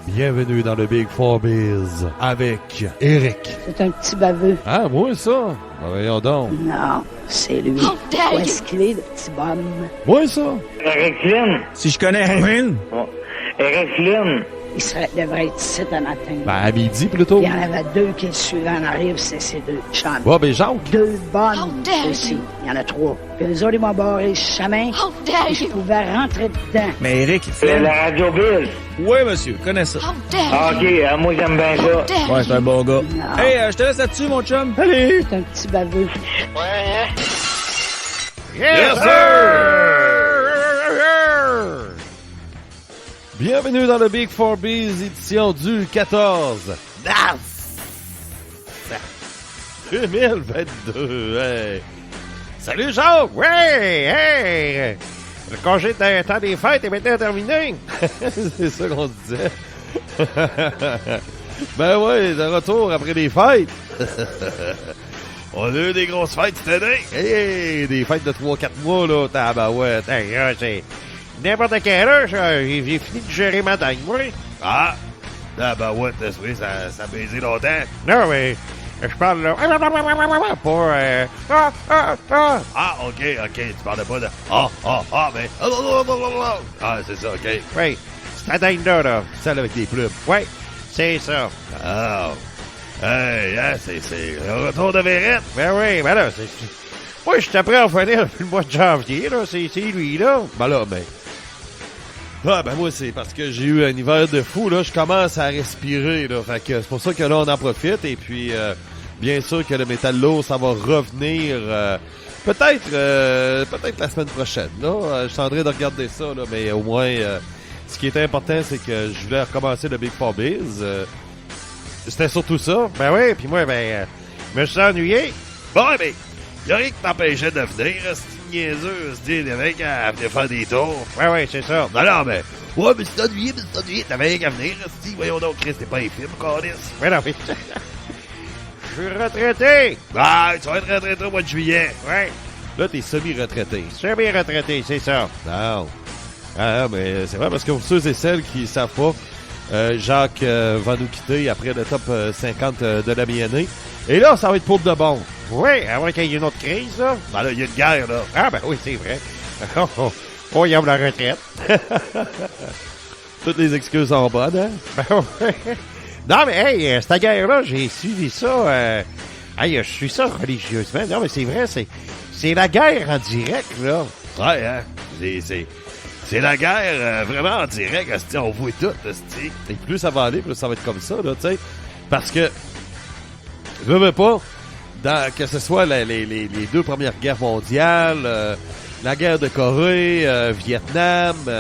Bienvenue dans le Big Four Biz avec Eric. C'est un petit baveux. Ah, moi ça? Ben, voyons donc. Non, c'est lui. Où est-ce qu'il est, le petit bonhomme? Moi ça? Eric Flynn. Si je connais Flynn. Bon. Eric Flynn. Devrait être ici un matin. Ben, à midi plutôt. Il y en avait deux qui le suivaient en arrive, c'est ces deux chambres. Bon, ben Jacques. Deux bonnes aussi. Il y en a trois. Puis les autres, ils m'ont barré le chemin. Et je pouvais rentrer dedans. Mais Eric, C'est Flynn. la Radio Bill. Oui, monsieur, connais ça. Ah, OK, moi j'aime bien ça. Ouais, c'est un bon gars. Non. Hey, je te laisse là-dessus, mon chum. Allez! C'est un petit baveux. Yes, sir! Bienvenue dans le Big Four Biz, édition du 14 mars 2022. Hey. Salut Jacques! Ouais! Hey! Le congé de temps des fêtes est maintenant terminé! C'est ça qu'on se disait. Ben ouais, de retour après les fêtes. On a eu des grosses fêtes cette année. Hey, des fêtes de 3-4 mois, là. Tabarouette. Hey, c'est n'importe quelle heure, j'ai fini de gérer ma dingue, moi. Ah, tabarouette, oui, ça a baisé longtemps. Non, mais je parle là. Pas, Ah, OK, tu parlais pas de... mais... Ah, c'est ça, OK. Oui, c'est la dingue là, celle avec des plumes. Oui, c'est ça. Ah, hey, hein, c'est le retour de Vérette. Ben oui, ben là, c'est... Moi, je suis prêt à finir depuis le mois de janvier, là. C'est lui, là. Ben là, ben... Ah, ben moi, c'est parce que j'ai eu un hiver de fou, là. Je commence à respirer, là. Fait que c'est pour ça que là, on en profite. Et puis, bien sûr que le métal lourd, ça va revenir... peut-être la semaine prochaine, là. Je suis en train de regarder ça, là. Mais au moins, ce qui est important, c'est que je voulais recommencer le Big Four Biz. C'était surtout ça. Ben oui, puis moi, je me suis ennuyé. Bon, ben, y'a rien qui t'empêchait de venir, c'est niaiseux, c'est le mec à venir faire des tours. Ouais, c'est ça. Non, mais, ouais, mais c'est ennuyé, t'avais rien qu'à venir, c'est voyons donc, Chris, t'es pas un film, Carlis. Ouais, non, mais, je suis retraité. Ah, tu vas être retraité au mois de juillet. Ouais. Là, t'es semi-retraité. Semi-retraité, c'est ça. Non. Ah, mais c'est vrai, parce que pour ceux et celles qui savent pas, Jacques va nous quitter après le top 50 de la mi-année. Et là, ça va être pour de bon. Oui, avant qu'il y ait une autre crise, là. Ben là, il y a une guerre, là. Ah, ben oui, c'est vrai. Oh, il y a la retraite. Toutes les excuses sont bonnes, hein? Ben oui. Non, mais hey, cette guerre-là, j'ai suivi ça. Hey, je suis ça religieusement. Non, mais c'est vrai, c'est la guerre en direct, là. Ouais, hein? C'est la guerre vraiment en direct, asti, on voit tout, asti. Et plus ça va aller, plus ça va être comme ça, là, tu sais. Parce que, je veux pas, que ce soit les deux premières guerres mondiales, la guerre de Corée, Vietnam, tu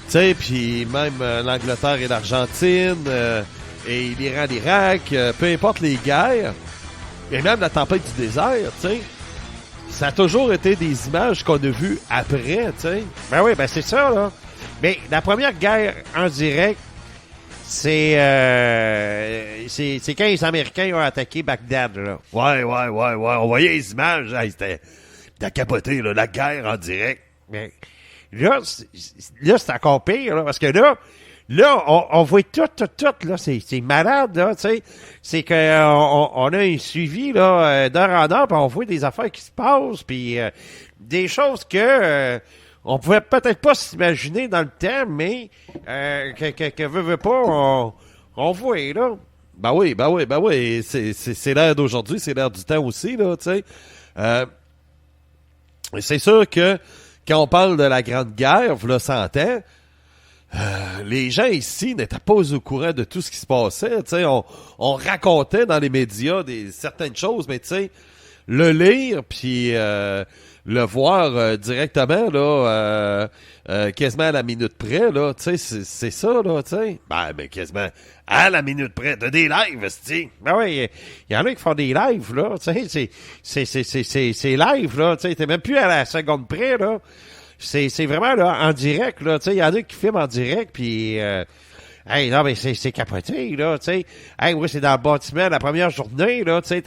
sais, puis même l'Angleterre et l'Argentine, et l'Iran, l'Irak, peu importe les guerres, et même la tempête du désert, tu sais. Ça a toujours été des images qu'on a vues après, tu sais. Ben oui, ben c'est ça, là. Mais la première guerre en direct, c'est quand les Américains ont attaqué Bagdad, là. Ouais. On voyait les images, là, c'était capoté, là, la guerre en direct. Mais là, c'est encore pire, là, parce que là, on voit tout, là, c'est malade, là, tu sais. C'est que on a un suivi, là, d'heure en heure, puis on voit des affaires qui se passent, puis des choses que on pouvait peut-être pas s'imaginer dans le temps, mais que veut pas, on voit, là. Ben oui, c'est l'ère d'aujourd'hui, c'est l'ère du temps aussi, là, tu sais. C'est sûr que quand on parle de la Grande Guerre, vous le sentez, les gens ici n'étaient pas au courant de tout ce qui se passait. Tu sais, on racontait dans les médias certaines choses, mais tu sais, le lire puis le voir directement là, quasiment à la minute près là, tu sais, c'est ça là, tu sais. Ben quasiment à la minute près. T'as des lives, tu ben oui, il y en a qui font des lives là, tu sais, c'est live là, tu sais, t'es même plus à la seconde près là. C'est vraiment là en direct là, tu sais, il y en a qui filment en direct puis hey, non mais c'est capoté là, tu sais. Hey, oui, c'est dans le bâtiment la première journée là, tu sais,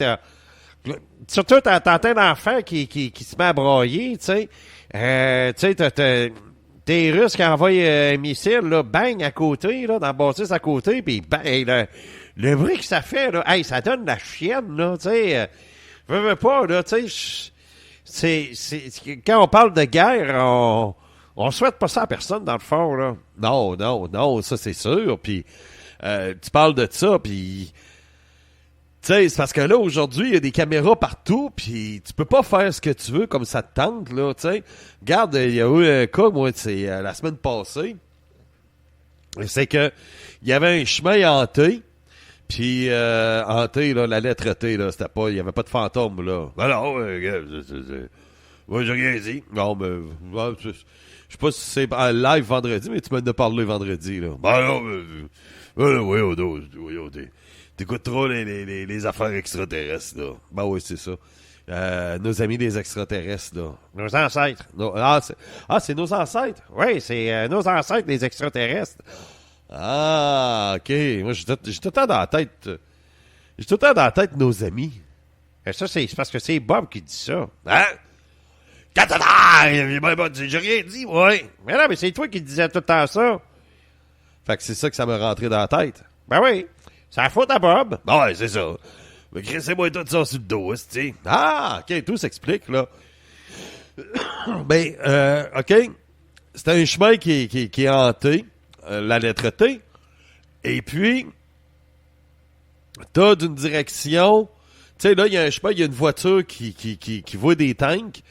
surtout t'entends l'enfant qui se met à brailler, tu sais. Tu sais, des Russes qui envoient un missile, là, bang, à côté, là, dans la bâtisse à côté, puis bang, le bruit que ça fait, là, hey, ça donne la chienne, là, tu sais. Veux pas, là, tu sais, quand on parle de guerre, on souhaite pas ça à personne, dans le fond, là. Non, ça, c'est sûr, puis tu parles de ça, puis... Tu sais, c'est parce que là, aujourd'hui, il y a des caméras partout, puis tu peux pas faire ce que tu veux comme ça te tente, là, tu sais. Regarde, il y a eu un cas, moi, c'est la semaine passée. C'est que il y avait un chemin hanté, puis hanté, là, la lettre T, là, c'était pas, il y avait pas de fantôme, là. Ben non, moi, j'ai rien dit. Non, mais, je sais pas si c'est live vendredi, mais tu m'en as parlé vendredi, là. Ben non, oui, t'écoutes trop les affaires extraterrestres, là. Ben oui, c'est ça. Nos amis les extraterrestres, là. Nos ancêtres. C'est nos ancêtres. Oui, c'est nos ancêtres, les extraterrestres. Ah, OK. Moi, j'ai tout le temps dans la tête. J'ai tout le temps dans la tête nos amis. Et ça, c'est parce que c'est Bob qui dit ça. Hein? J'ai rien dit, ouais. Mais non, mais c'est toi qui disais tout le temps ça. Fait que c'est ça que ça m'a rentré dans la tête. Ben oui. C'est la faute à Bob. Ouais, c'est ça. Mais crissez-moi tout ça sur le dos, tu sais. Ah, OK, tout s'explique, là. Ben, OK. C'est un chemin qui est hanté, la lettre T. Et puis, t'as d'une direction... Tu sais, là, il y a un chemin, il y a une voiture qui voit des tanks.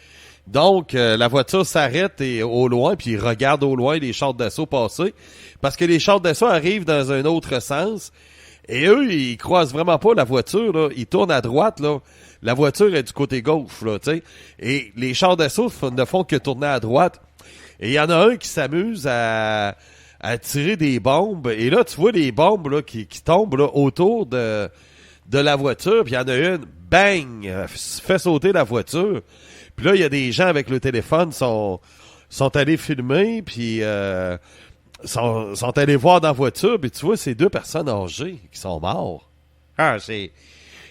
Donc, la voiture s'arrête au loin, puis il regarde au loin les chars d'assaut passer. Parce que les chars d'assaut arrivent dans un autre sens. Et eux, ils croisent vraiment pas la voiture, là. Ils tournent à droite, là. La voiture est du côté gauche, là, tu sais. Et les chars d'assaut ne font que tourner à droite. Et il y en a un qui s'amuse à tirer des bombes. Et là, tu vois les bombes, là, qui tombent, là, autour de la voiture. Puis il y en a une, bang, fait sauter la voiture. Puis là, il y a des gens avec le téléphone sont allés filmer, puis sont allés voir dans la voiture, puis tu vois, c'est 2 personnes âgées qui sont mortes. Ah,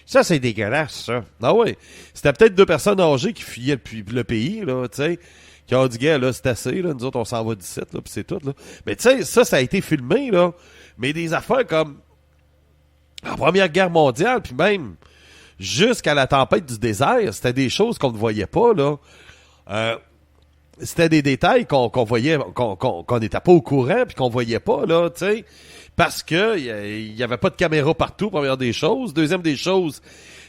ça, c'est dégueulasse, ça. Ah oui. C'était peut-être 2 personnes âgées qui fuyaient le pays, là, tu sais, qui ont dit, gars, là, c'est assez, là, nous autres, on s'en va d'ici, là, puis c'est tout, là. Mais tu sais, ça a été filmé, là. Mais des affaires comme la Première Guerre mondiale, puis même jusqu'à la tempête du désert, c'était des choses qu'on ne voyait pas, là. C'était des détails qu'on voyait, qu'on n'était pas au courant, puis qu'on voyait pas, là, tu sais, parce que il y avait pas de caméra partout, première des choses. Deuxième des choses,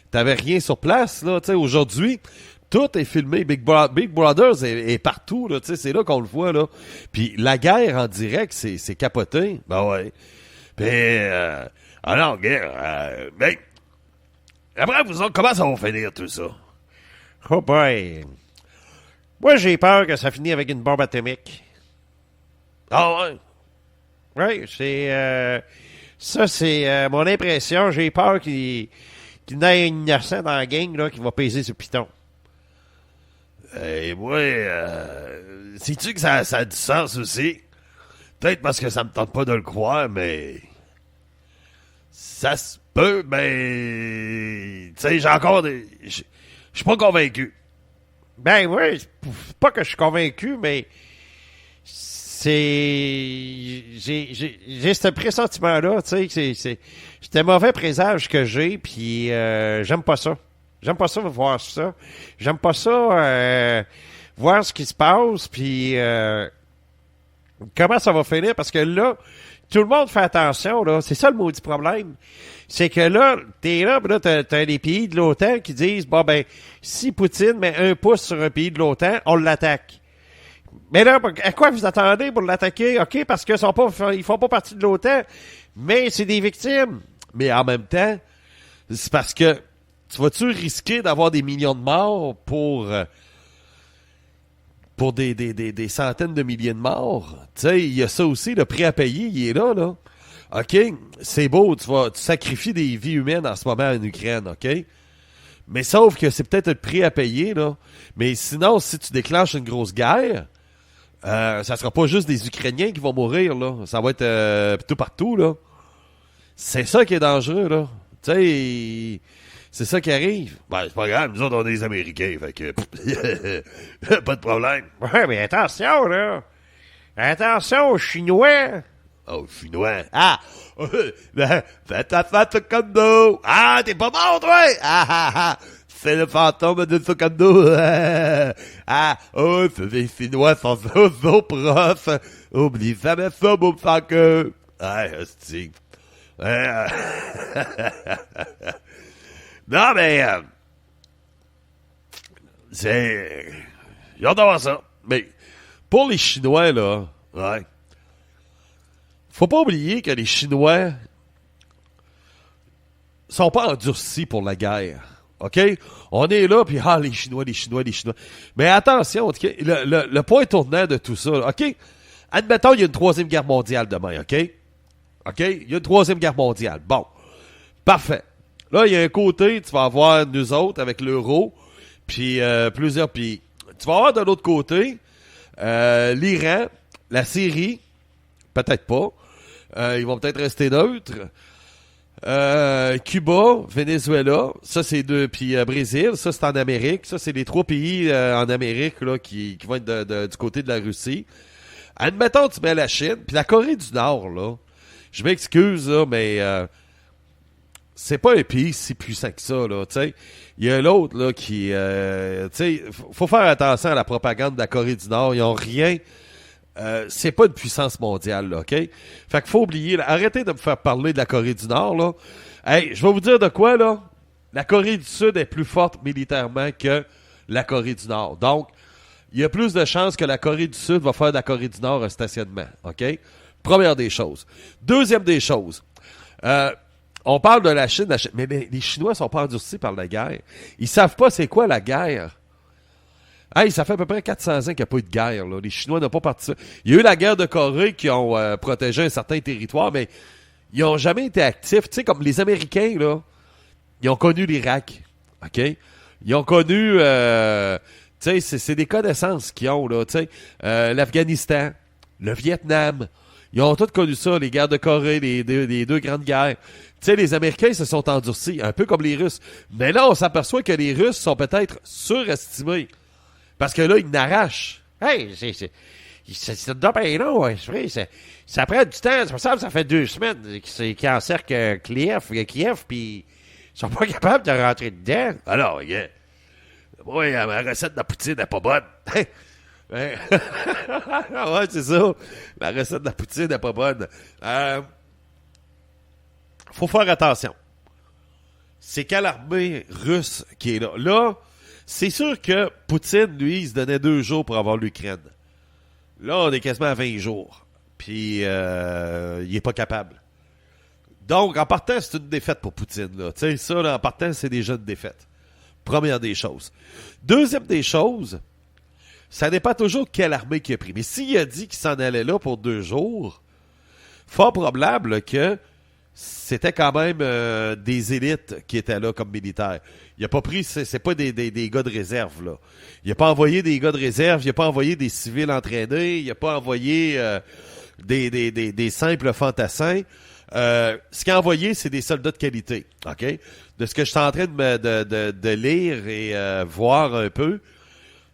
t'avais rien sur place, là, tu sais. Aujourd'hui, tout est filmé. Big Brothers est partout, là, tu sais, c'est là qu'on le voit, là. Puis la guerre en direct, c'est capoté. Ben ouais. Puis, alors, guerre, ben, après, comment ça va finir, tout ça? Oh boy. Moi, j'ai peur que ça finisse avec une bombe atomique. Ah ouais? Oui, ça, c'est mon impression. J'ai peur qu'il y ait un innocent dans la gang là, qui va peser sur piton. Et moi, sais-tu que ça a du sens aussi? Peut-être parce que ça me tente pas de le croire, mais... Ça se peut, mais... Tu sais, j'ai encore des... Je suis pas convaincu. Ben oui, c'est pas que je suis convaincu, mais j'ai ce pressentiment-là, tu sais, c'est un mauvais présage que j'ai, puis j'aime pas ça. J'aime pas ça voir ça. J'aime pas ça voir ce qui se passe, puis comment ça va finir, parce que là, tout le monde fait attention, là. C'est ça le maudit problème. C'est que là, t'es là, pis là, t'as les pays de l'OTAN qui disent, bon, ben, si Poutine met un pouce sur un pays de l'OTAN, on l'attaque. Mais là, à quoi vous attendez pour l'attaquer? OK, parce qu'ils font pas partie de l'OTAN, mais c'est des victimes. Mais en même temps, c'est parce que tu vas-tu risquer d'avoir des millions de morts pour des centaines de milliers de morts? Tu sais, il y a ça aussi, le prix à payer, il est là, là. OK, c'est beau, tu sacrifies des vies humaines en ce moment en Ukraine, OK? Mais sauf que c'est peut-être le prix à payer, là. Mais sinon, si tu déclenches une grosse guerre, ça sera pas juste des Ukrainiens qui vont mourir, là. Ça va être tout partout, là. C'est ça qui est dangereux, là. Tu sais, c'est ça qui arrive. Ben, c'est pas grave, nous autres, on est des Américains, fait que... pas de problème. Ouais, mais attention, là. Attention aux Chinois! Oh, Chinois! Ah! Faites Taekwondo! Ah, t'es pas mort, toi! Ah! C'est le fantôme de Taekwondo! Ah! Oh, les Chinois sont so profs! Oublie jamais ça, mon fucker! Ah, hostie! Non, mais... c'est... J'ai hâte d'avoir ça. Mais pour les Chinois, là, ouais. Faut pas oublier que les Chinois sont pas endurcis pour la guerre. OK? On est là, puis les Chinois. Mais attention, okay? Le point tournant de tout ça, là, OK? Admettons, il y a une troisième guerre mondiale demain, OK? OK? Il y a une troisième guerre mondiale. Bon. Parfait. Là, il y a un côté, tu vas avoir nous autres avec l'euro, puis plusieurs pays. Tu vas avoir de l'autre côté l'Iran, la Syrie, peut-être pas. Ils vont peut-être rester neutres. Cuba, Venezuela, ça c'est deux, puis Brésil, ça c'est en Amérique. Ça c'est les trois pays en Amérique là, qui vont être du côté de la Russie. Admettons, tu mets la Chine, puis la Corée du Nord, là. Je m'excuse, là, mais c'est pas un pays si puissant que ça, là, tu sais. Il y a l'autre, là, qui, tu sais, faut faire attention à la propagande de la Corée du Nord. Ils ont rien. C'est pas une puissance mondiale, là, OK? Fait qu'il faut oublier, là, arrêtez de me faire parler de la Corée du Nord, là. Hey, je vais vous dire de quoi, là. La Corée du Sud est plus forte militairement que la Corée du Nord. Donc, il y a plus de chances que la Corée du Sud va faire de la Corée du Nord un stationnement, OK? Première des choses. Deuxième des choses. On parle de la Chine, mais les Chinois sont pas endurcis par la guerre. Ils savent pas c'est quoi la guerre. Hey, ça fait à peu près 400 ans qu'il n'y a pas eu de guerre, là. Les Chinois n'ont pas participé. Il y a eu la guerre de Corée qui ont protégé un certain territoire, mais ils n'ont jamais été actifs. Tu sais, comme les Américains, là, ils ont connu l'Irak, OK? Ils ont connu, tu sais, c'est des connaissances qu'ils ont, là, tu sais, l'Afghanistan, le Vietnam. Ils ont tous connu ça, les guerres de Corée, les deux grandes guerres. Tu sais, les Américains se sont endurcis, un peu comme les Russes. Mais là, on s'aperçoit que les Russes sont peut-être surestimés. Parce que là, ils n'arrachent. Hey, c'est bien long, hein, c'est vrai. Ça prend du temps. Ça fait 2 semaines qu'ils encerclent Kiev, puis ils sont pas capables de rentrer dedans. Alors, yeah. Oui, ma recette de la poutine n'est pas bonne. Ouais, c'est ça. La recette de la poutine n'est pas bonne. Faut faire attention. C'est qu'à l'armée russe qui est là. Là, c'est sûr que Poutine, lui, il se donnait 2 jours pour avoir l'Ukraine. Là, on est quasiment à 20 jours. Puis, il est pas capable. Donc, en partant, c'est une défaite pour Poutine. Tu sais, ça, là, en partant, c'est déjà une défaite. Première des choses. Deuxième des choses, ça dépend toujours quelle armée qu'il a pris. Mais s'il a dit qu'il s'en allait là pour 2 jours, fort probable que c'était quand même des élites qui étaient là comme militaires. Il a pas pris, c'est pas des gars de réserve, là. Il a pas envoyé des gars de réserve, il a pas envoyé des civils entraînés, il a pas envoyé des simples fantassins. Ce qu'il a envoyé, c'est des soldats de qualité, OK? De ce que je suis en train de lire et voir un peu,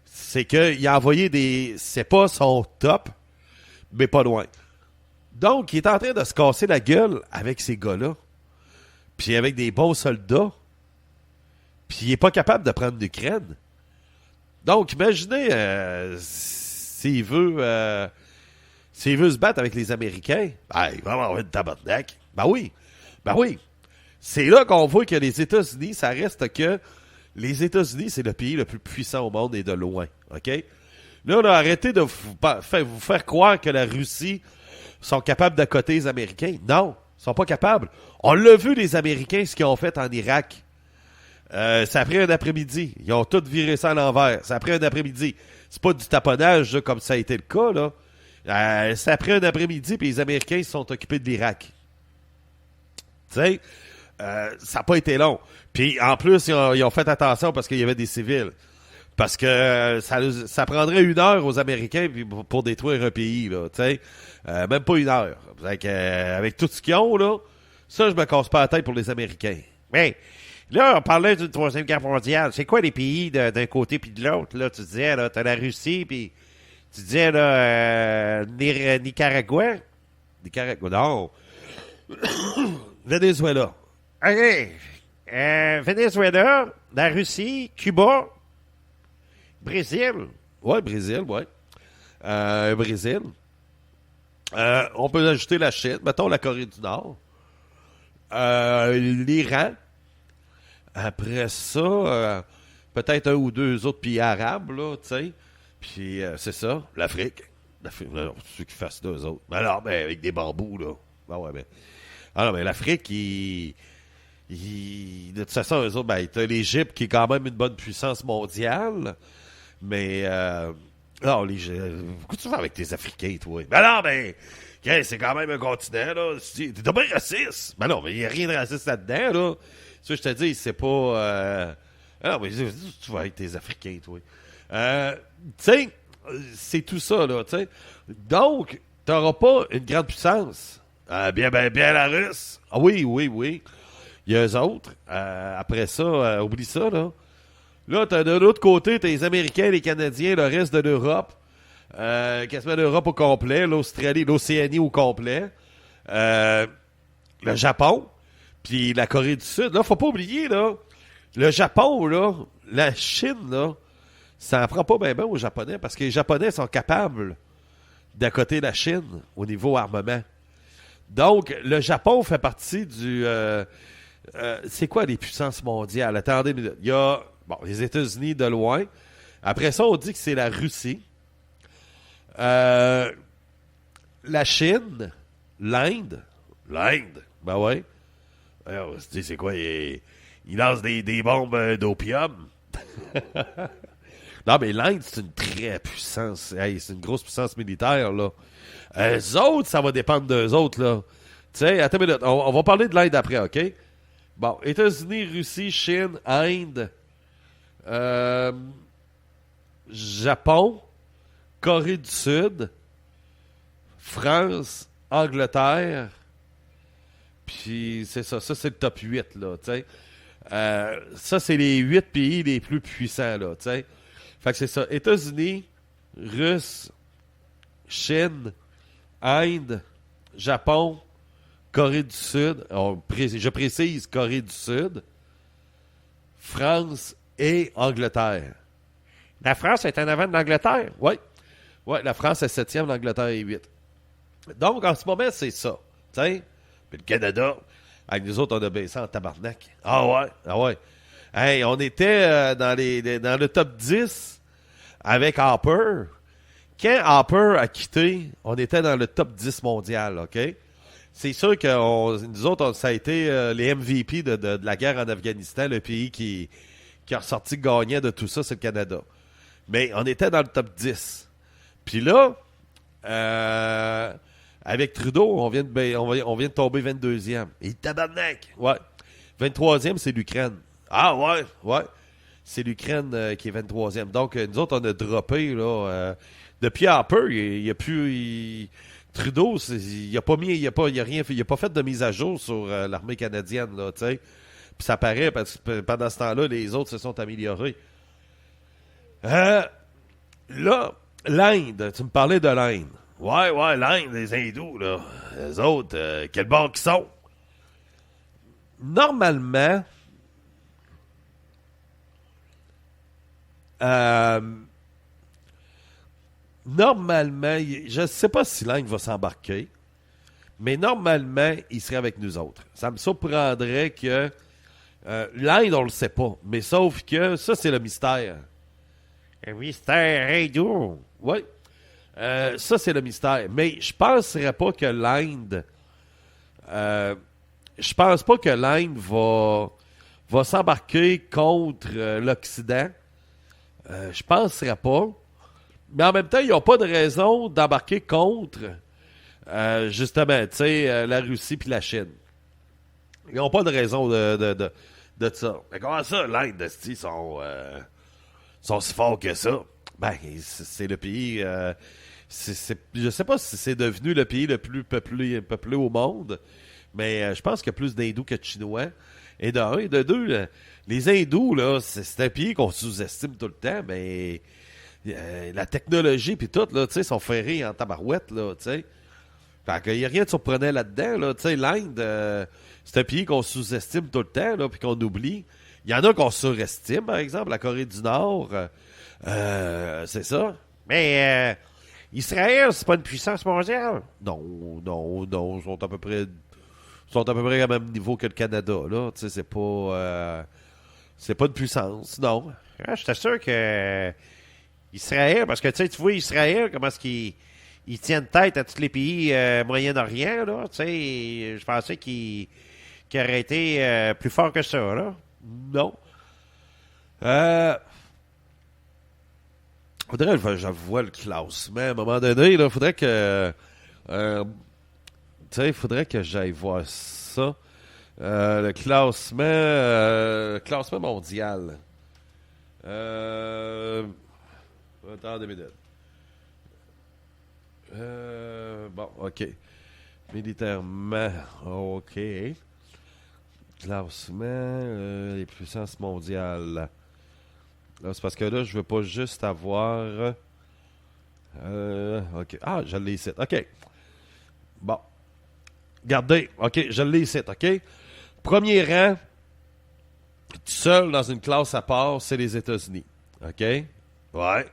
c'est qu'il a envoyé c'est pas son top, mais pas loin. Donc, il est en train de se casser la gueule avec ces gars-là, puis avec des bons soldats, puis il est pas capable de prendre l'Ukraine. Donc, imaginez s'il veut se battre avec les Américains, il va avoir une tabarnak. Ben oui. C'est là qu'on voit que les États-Unis, ça reste que les États-Unis, c'est le pays le plus puissant au monde et de loin. OK? Là, on a arrêté de vous faire croire que la Russie sont capables d'accoter les Américains. Non, ils sont pas capables. On l'a vu, les Américains, ce qu'ils ont fait en Irak. Ça a pris un après-midi. Ils ont tout viré ça à l'envers. Ça a pris un après-midi. C'est pas du taponnage, là, comme ça a été le cas, là. Ça a pris un après-midi, puis les Américains se sont occupés de l'Irak. Tu sais, ça n'a pas été long. Puis, en plus, ils ont fait attention parce qu'il y avait des civils. Parce que ça prendrait 1 heure aux Américains pour détruire un pays, là, tu sais. Même pas 1 heure. Avec tout ce qu'ils ont, là, ça, je me casse pas la tête pour les Américains. Mais, là, on parlait d'une 3e guerre mondiale. C'est quoi les pays d'un côté puis de l'autre, là? Tu disais, là, t'as la Russie, puis Tu disais, là, Nicaragua? Nicaragua, non. Venezuela. OK. Venezuela, la Russie, Cuba, Brésil. Ouais, Brésil, ouais. Brésil. On peut ajouter la Chine, mettons la Corée du Nord. L'Iran. Après ça, peut-être un ou deux autres pays arabes, là, tu sais. Puis c'est ça, l'Afrique. Là, ceux qui fassent deux autres. Mais alors, ben, avec des bambous, là. Ben ouais, ben. Alors, mais l'Afrique, de toute façon, eux autres, ben, t'as l'Égypte qui est quand même une bonne puissance mondiale. Mais, non, pourquoi tu vas avec tes Africains, toi? Ben non, ben, c'est quand même un continent, là. T'es bien raciste. Ben non, mais il n'y a rien de raciste là-dedans, là. Ça, je te dis, c'est pas. Non, mais tu vas avec tes Africains, toi. Tu sais, c'est tout ça, là, tu sais. Donc, t'auras pas une grande puissance. Bien la Russe. Ah oui, oui, oui. Il y a eux autres. Après ça, oublie ça, là. Là, t'as de l'autre côté, t'as les Américains, les Canadiens, le reste de l'Europe. Quasiment l'Europe au complet, l'Australie, l'Océanie au complet. Le Japon, puis la Corée du Sud. Là, faut pas oublier, là, le Japon, là, la Chine, là, ça en prend pas bien aux Japonais, parce que les Japonais sont capables d'accoter la Chine au niveau armement. Donc, le Japon fait partie du... c'est quoi les puissances mondiales? Attendez, il y a les États-Unis de loin. Après ça, on dit que c'est la Russie. La Chine. L'Inde. L'Inde. Ben ouais. Alors, c'est quoi? Il lance des bombes d'opium. Non, mais l'Inde, c'est une très puissance. Hey, c'est une grosse puissance militaire, là. Eux autres, ça va dépendre d'eux autres, là. Tu sais, attends une minute. On va parler de l'Inde après, OK? Bon, États-Unis, Russie, Chine, Inde, Japon, Corée du Sud, France, Angleterre, puis c'est ça. Ça, c'est le top 8, là, tu sais. Ça, c'est les 8 pays les plus puissants, là, tu sais. Fait que c'est ça. États-Unis, Russe, Chine, Inde, Japon, Corée du Sud, je précise Corée du Sud, France et Angleterre. La France est en avant de l'Angleterre? Oui. Oui, la France est 7e, l'Angleterre est 8. Donc, en ce moment, c'est ça. Tu sais? Puis le Canada, avec nous autres, on a baissé en tabarnak. Ah ouais, ah ouais. Hey, on était dans le top 10 avec Harper. Quand Harper a quitté, on était dans le top 10 mondial, OK? C'est sûr que nous autres, ça a été les MVP de la guerre en Afghanistan, le pays qui a ressorti gagnant de tout ça, c'est le Canada. Mais on était dans le top 10. Puis là, avec Trudeau, on vient de tomber 22e. Et tabarnak! Ouais. 23e, c'est l'Ukraine. Ah ouais, ouais. C'est l'Ukraine qui est 23e. Donc, nous autres, on a droppé, là. Depuis Harper, il n'y a plus... Trudeau, il n'a pas fait de mise à jour sur l'armée canadienne, là, tu sais. Puis ça paraît, parce que pendant ce temps-là, les autres se sont améliorés. Là, l'Inde, tu me parlais de l'Inde. Ouais, l'Inde, les hindous, là. Les autres, quel bord qu'ils sont? Normalement, je ne sais pas si l'Inde va s'embarquer, mais normalement, il serait avec nous autres. Ça me surprendrait que l'Inde, on le sait pas, mais sauf que ça, c'est le mystère. Un mystère hindou. Oui. Ça, c'est le mystère. Mais je penserais pas que l'Inde... je pense pas que l'Inde va s'embarquer contre l'Occident. Je penserais pas. Mais en même temps, ils n'ont pas de raison d'embarquer contre, justement, tu sais, la Russie puis la Chine. Ils n'ont pas de raison de ça. Mais comment ça, l'Inde, ils sont si forts que ça? Ben, c'est le pays... je sais pas si c'est devenu le pays le plus peuplé au monde, mais je pense qu'il y a plus d'Hindous que de Chinois. Et de un. Et de deux, les Hindous, là, c'est un pays qu'on sous-estime tout le temps, mais... la technologie puis tout, là, tu sais, sont ferrés en tabarouette, là, tu sais. Fait qu'il n'y a rien de surprenant là-dedans, là. Tu sais, l'Inde, c'est un pays qu'on sous-estime tout le temps, là, puis qu'on oublie. Il y en a qu'on surestime, par exemple, la Corée du Nord. C'est ça. Mais Israël, c'est pas une puissance mondiale. Non. Ils sont à peu près au même niveau que le Canada, là. Tu sais, c'est pas une puissance, non. Je t'assure que Israël, parce que tu vois Israël, comment est-ce qu'ils tiennent tête à tous les pays Moyen-Orient, là. Tu sais, je pensais qu'ils auraient été plus forts que ça, là. Non. Faudrait que j'avoue le classement. À un moment donné, il faudrait que. Faudrait que j'aille voir ça. Le classement mondial. Attends 2 minutes. Bon, OK. Militairement, OK. Classement, les puissances mondiales. Là, c'est parce que là, je veux pas juste avoir... OK. Ah, je l'ai ici. OK. Bon. Regardez. OK, je l'ai ici. OK. Premier rang, tout seul dans une classe à part, c'est les États-Unis. OK? Ouais.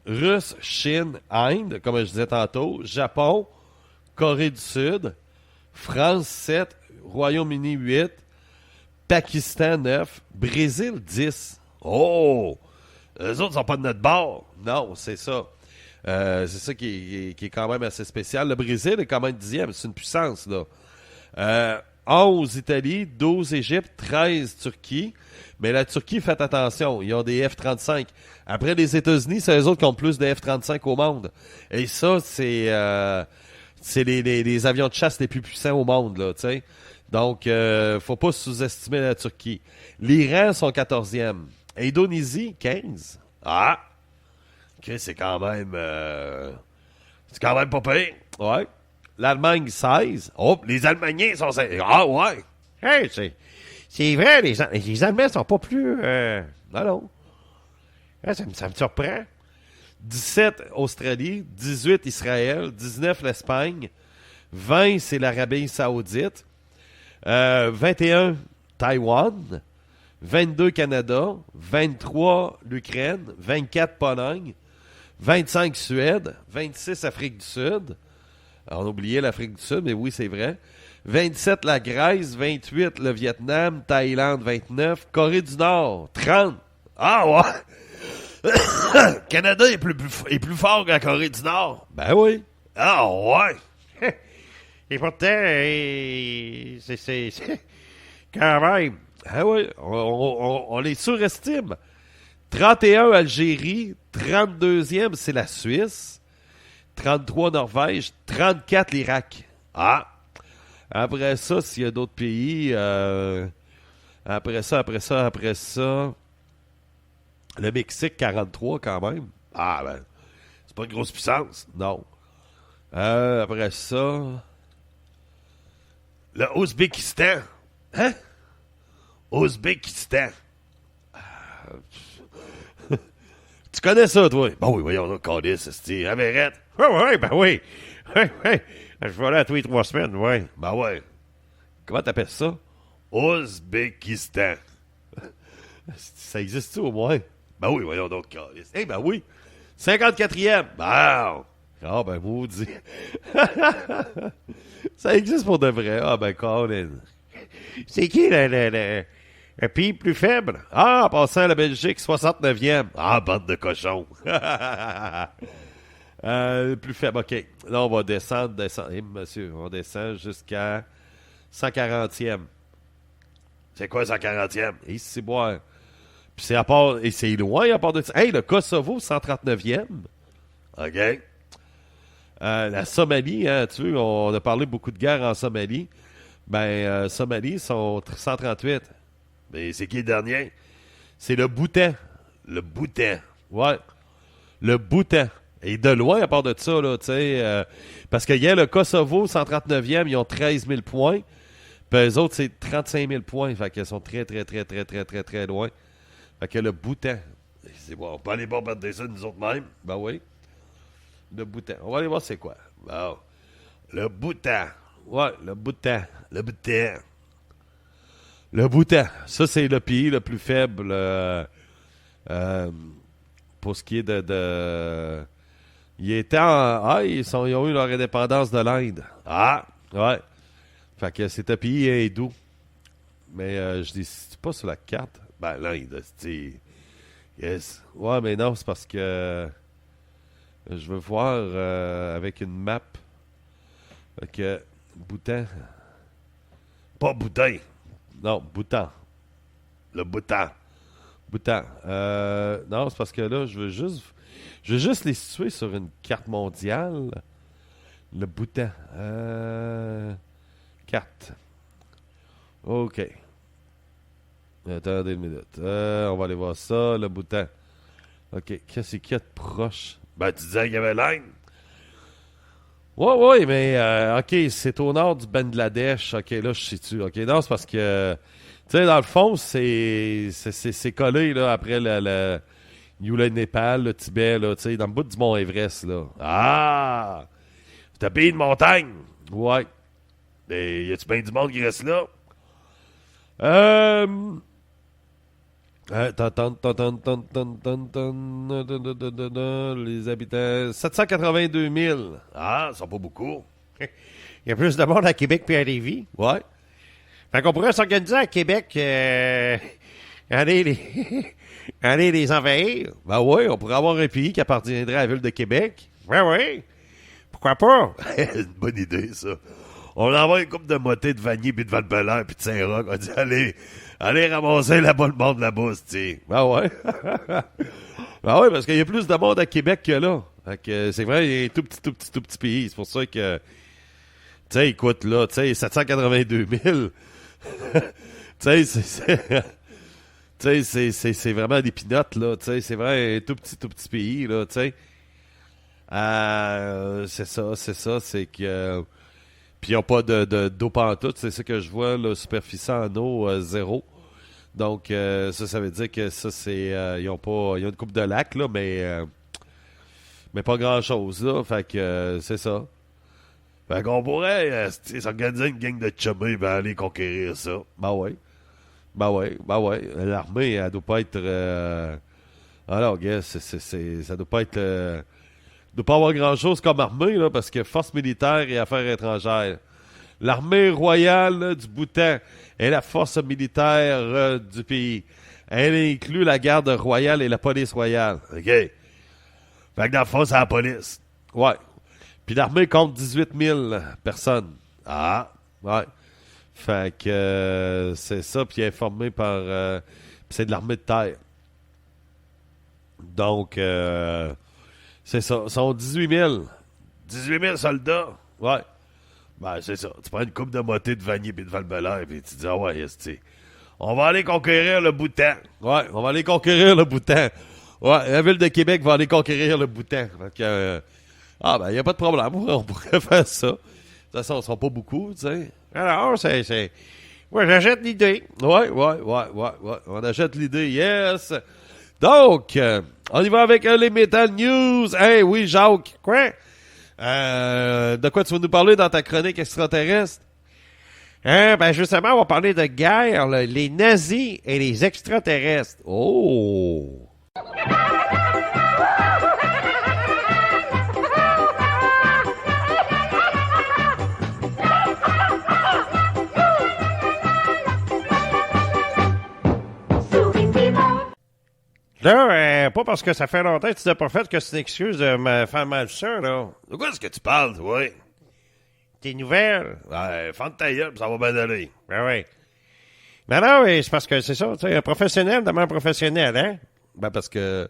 Russe, Chine, Inde, comme je disais tantôt, Japon, Corée du Sud, France 7, Royaume-Uni 8, Pakistan 9, Brésil 10. Oh! Eux autres sont pas de notre bord. Non, c'est ça. C'est ça qui est quand même assez spécial. Le Brésil est quand même 10e. C'est une puissance, là. 11 Italie, 12 Égypte, 13 Turquie. Mais la Turquie, faites attention, ils ont des F-35. Après les États-Unis, c'est eux autres qui ont plus de F-35 au monde. Et ça, c'est les avions de chasse les plus puissants au monde, là, tu sais. Donc, faut pas sous-estimer la Turquie. L'Iran sont 14e. Indonésie, 15. Ah! OK, c'est quand même pas pire. Ouais. L'Allemagne, 16. Oh, les Allemands sont 16. Ah, ouais. Hey, c'est vrai, les Allemands sont pas plus... non. Ça me surprend. 17, Australie. 18, Israël. 19, l'Espagne. 20, c'est l'Arabie Saoudite. 21, Taïwan. 22, Canada. 23, l'Ukraine. 24, Pologne. 25, Suède. 26, Afrique du Sud. On a oublié l'Afrique du Sud, mais oui, c'est vrai. 27, la Grèce. 28, le Vietnam. Thaïlande, 29. Corée du Nord, 30. Ah ouais! Canada est plus fort que la Corée du Nord. Ben oui. Ah ouais! Et pourtant, c'est quand même. Ah oui, on les surestime. 31, Algérie. 32e, c'est la Suisse. 33, Norvège. 34, l'Irak. Ah! Après ça, s'il y a d'autres pays... Après ça... Le Mexique, 43 quand même. Ah, ben, c'est pas une grosse puissance. Non. Après ça... Le Ouzbékistan. Hein? Ouzbékistan. Tu connais ça, toi? Ben oui, voyons, on connaît ça, c'est Amérette. Ouais, ben oui. Ouais. Je vais aller à tous les 3 semaines, ouais. Ben ouais. Comment t'appelles ça? Ouzbékistan. Ça existe-tu au moins? Ben oui, voyons donc, calice. Eh ben oui. 54e. Ben. Ah ben maudit. Ça existe pour de vrai. Ah ben Colin. C'est qui le pays plus faible? Ah, en passant à la Belgique, 69e. Ah, bande de cochons. Le plus faible, OK. Là, on va descendre. Eh, monsieur, on descend jusqu'à 140e. C'est quoi 140e? Et c'est boire. Puis c'est à part... Et c'est loin à part de ça. Hey, le Kosovo, 139e. OK. La Somalie, hein, tu vois, on a parlé beaucoup de guerre en Somalie. Ben, Somalie sont 138. Mais c'est qui le dernier? C'est le Bhoutan. Le Bhoutan. Ouais. Le Bhoutan. Et de loin, à part de ça, là, tu sais, parce qu'il y a le Kosovo, 139e, ils ont 13 000 points. Puis eux autres, c'est 35 000 points. Fait qu'ils sont très, très, très, très, très, très, très loin. Fait que le Bhoutan. C'est bon, on peut aller bombarder ça nous autres mêmes. Ben oui. Le Bhoutan. On va aller voir c'est quoi. Bon. Le Bhoutan. Ouais, le Bhoutan. Le Bhoutan. Le Bhoutan. Ça, c'est le pays le plus faible pour ce qui est de... Ils étaient ils ont eu leur indépendance de l'Inde. Ah, ouais. Fait que c'est un pays hindou. Mais je dis, c'est pas sur la carte. Ben, l'Inde, c'est... Yes. Ouais, mais non, c'est parce que je veux voir avec une map. Fait que Bhoutan. Pas Bhoutan. Non, Bhoutan. Le Bhoutan. Bhoutan. Non, c'est parce que là, je veux juste les situer sur une carte mondiale. Le Bhoutan. Carte. OK. Attendez une minute. On va aller voir ça, le Bhoutan. OK. Qu'est-ce qu'il y a de proche? Ben, tu disais qu'il y avait l'Inde. Oui, mais OK, c'est au nord du Bangladesh. OK, là, je situe. OK, non, c'est parce que, tu sais, dans le fond, c'est collé, là, après le Népal, le Tibet, là, tu sais, dans le bout du Mont Everest, là. Ah! C'est un pays de montagne. Ouais. Et y a-tu bien du monde qui reste là? Les habitants, 782 000. Ah, ça sont pas beaucoup. Il y a plus de monde à Québec puis à Lévis. Ouais. Fait qu'on pourrait s'organiser à Québec, aller les envahir. Ben oui, on pourrait avoir un pays qui appartiendrait à la ville de Québec. Ouais, oui. Pourquoi pas? C'est une bonne idée, ça. On envoie une couple de motets de Vanier puis de Val-Belair puis de Saint-Roch. On dit, allez ramasser là-bas le monde là-bas, tu ben ouais. Ben ouais, parce qu'il y a plus de monde à Québec que là. Fait que c'est vrai, il y a un tout petit pays. C'est pour ça que, tu sais, écoute, là, tu sais, 782 000. Tu sais, c'est vraiment des pinottes, là. Tu sais, c'est vrai, un tout petit pays, là, tu sais. C'est ça, c'est que... Puis ils n'ont pas d'eau pantoute, c'est ça que je vois, la superficie en eau, 0. Donc, ça veut dire que ça, c'est... ils ont une coupe de lac, là, mais pas grand-chose, là. Fait que c'est ça. Fait qu'on pourrait s'organiser une gang de chummés et aller conquérir ça. Ben ouais. L'armée, elle doit pas être... alors, gars, ça doit pas être... doit pas avoir grand-chose comme armée, là, parce que force militaire et affaires étrangères. L'armée royale là, du Bhoutan est la force militaire du pays. Elle inclut la garde royale et la police royale. OK? Fait que dans le fond, c'est la police. Ouais. Puis l'armée compte 18 000 personnes. Ah, ouais. Fait que c'est ça, puis elle est formée par... puis c'est de l'armée de terre. Donc, c'est ça. Ils sont 18 000. 18 000 soldats. Ouais. Ben, c'est ça. Tu prends une coupe de motets de Vanier et de Val-Belair, puis tu dis, ah ouais, on va aller conquérir le Bhoutan. Ouais, on va aller conquérir le Bhoutan. Ouais, la ville de Québec va aller conquérir le Bhoutan. Fait que, ben, il n'y a pas de problème. On pourrait faire ça. De toute façon, ils ne sont pas beaucoup, tu sais. Alors, c'est... Ouais, j'achète l'idée. Ouais. On achète l'idée, yes. Donc, on y va avec les Metal News. Hey, oui, Jacques. Quoi? De quoi tu vas nous parler dans ta chronique extraterrestre? Ben justement, on va parler de guerre, là, les nazis et les extraterrestres. Oh! Là, pas parce que ça fait longtemps que tu n'as pas fait que c'est une excuse de me faire mal ça, là. De quoi est-ce que tu parles, ouais? Tes nouvelles? Ouais, fente ta gueule, ça va bien aller. Ben oui. Ben non, c'est parce que c'est ça, tu sais, un professionnel demande un professionnel, hein? Ben parce que...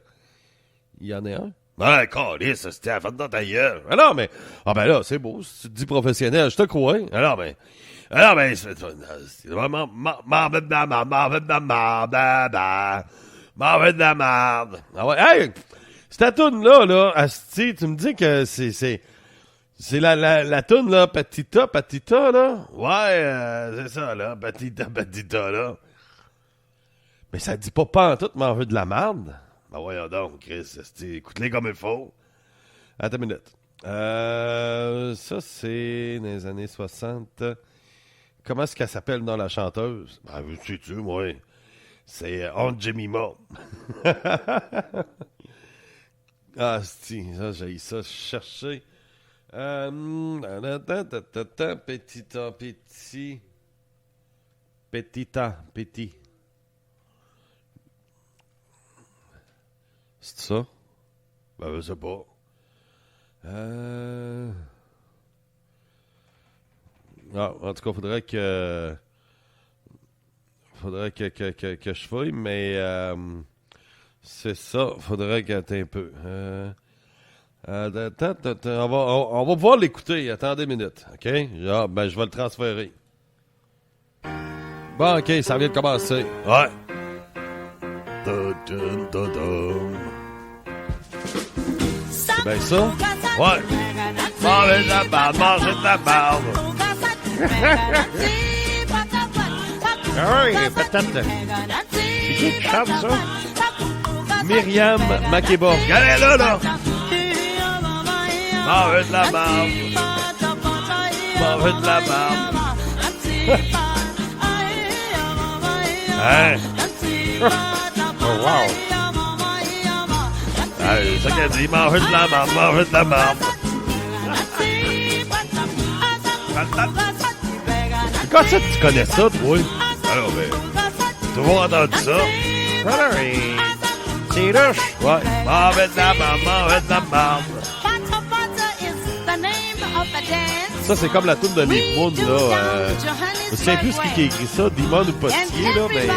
il y en a un. Ouais, câlisse, c'était à fente dans ta gueule. Ah non, mais... ah ben là, c'est beau, si tu te dis professionnel, je te crois. Ah non, mais... c'est vraiment... M'en de la merde. Ah ouais, hey! Cette toune-là, asti, tu me dis que c'est la toune, là, Patita, là? Ouais, c'est ça, là, Patita, là. Mais ça dit pas en tout, m'en veux de la merde. Ben voyons donc, Chris. Écoute-les comme il faut. Attends une minute. Ça, c'est dans les années 60. Comment est-ce qu'elle s'appelle dans la chanteuse? Ben, sais-tu, moi. C'est Aunt Jemima. Ah, c'est ça, j'ai ça chercher. Petit. C'est ça? Ben, je sais pas. Ah, en tout cas, faudrait que je fouille, mais c'est ça. Faudrait que t'aies un peu. On va pouvoir l'écouter. Attendez une minute. OK? Ah, ben, je vais le transférer. Bon, OK, ça vient de commencer. Ouais. C'est bien ça? Ouais. Manger de la barbe, manger de la barbe. Ah oui, peut-être. C'est qui chante ça? Myriam Makeba. Regardez là! Manger de la barbe. Manger de la barbe. Hein? Oh, wow. C'est ça qu'elle dit. Manger de la barbe, manger de la barbe. Quand ça, tu connais ça, toi? Alors, ben, tout le monde a entendu ça? Alors, c'est louche. Ouais. Manger de la barbe, manger de la barbe. Ça, c'est comme la toune de Leaf Moon, là. Je sais plus ce qui a écrit ça, Dimon ou Potier, là, mais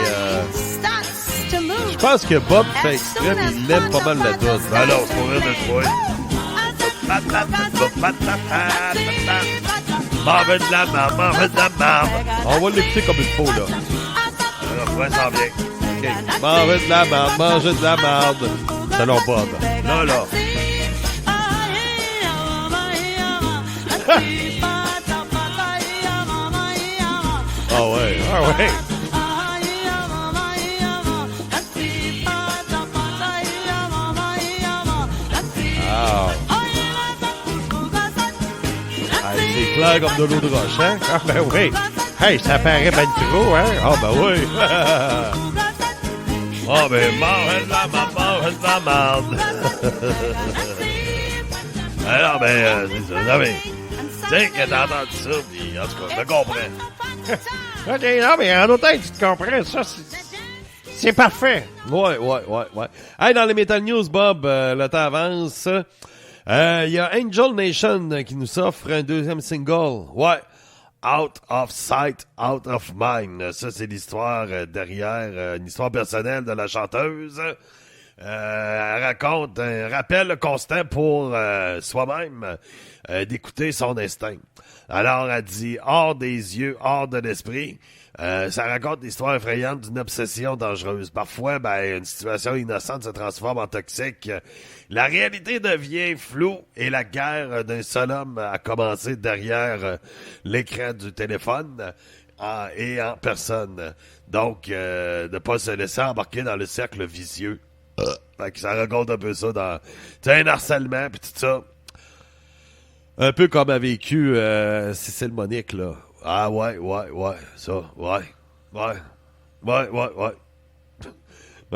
je pense que Bob fait exprès, mais il aime pas mal la toune. Alors, c'est pour rire de toi. Manger de la barbe, manger de la barbe. On va l'écouter comme il faut, là. Alors, ouais, ça vient. OK. Manger de la barbe, manger de la barbe. Selon Bob. Là. Ah ouais. C'est clair comme de l'eau de roche, hein? Ah, ben oui. Hey, ça paraît ben trop, hein? Ah ben oui. Ah ben, mange de la marde. Alors ben, c'est ça. Non mais, tu sais que t'as entendu ça, pis en tout cas, je comprends. OK, non, mais en autant que tu te comprends, ça, c'est parfait. Ouais. Hey, dans les Metal News, Bob, le temps avance. Il y a Angel Nation qui nous offre un deuxième single. Ouais. Out of Sight, Out of Mind. Ça, c'est l'histoire derrière, une histoire personnelle de la chanteuse. Elle raconte un rappel constant pour soi-même d'écouter son instinct. Alors, elle dit « hors des yeux, hors de l'esprit ». Ça raconte l'histoire effrayante d'une obsession dangereuse. Parfois, une situation innocente se transforme en toxique. La réalité devient floue et la guerre d'un seul homme a commencé derrière l'écran du téléphone et en personne. Donc, ne pas se laisser embarquer dans le cercle vicieux. Fait que ça raconte un peu ça dans un harcèlement pis tout ça. Un peu comme a vécu Cécile Monique, là. Ah ouais, ça, ouais. Ben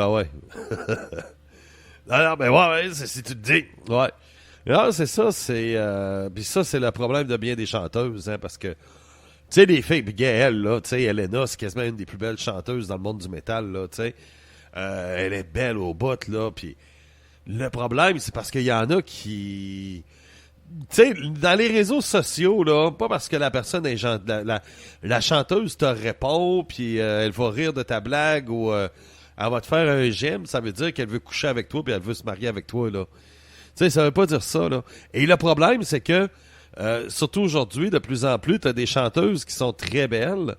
ouais. Alors, ben ouais, c'est si tu te dis. Ouais. Non, c'est ça, c'est... Puis ça, c'est le problème de bien des chanteuses, hein, parce que, tu sais, les filles, pis Gaëlle, là, tu sais, Elena, c'est quasiment une des plus belles chanteuses dans le monde du métal, là, tu sais. Elle est belle au bout, là, puis le problème, c'est parce qu'il y en a qui... Tu sais, dans les réseaux sociaux, là, pas parce que la personne est la chanteuse te répond, puis elle va rire de ta blague ou elle va te faire un j'aime, ça veut dire qu'elle veut coucher avec toi puis elle veut se marier avec toi, là. Tu sais, ça veut pas dire ça, là. Et le problème, c'est que, surtout aujourd'hui, de plus en plus, t'as des chanteuses qui sont très belles.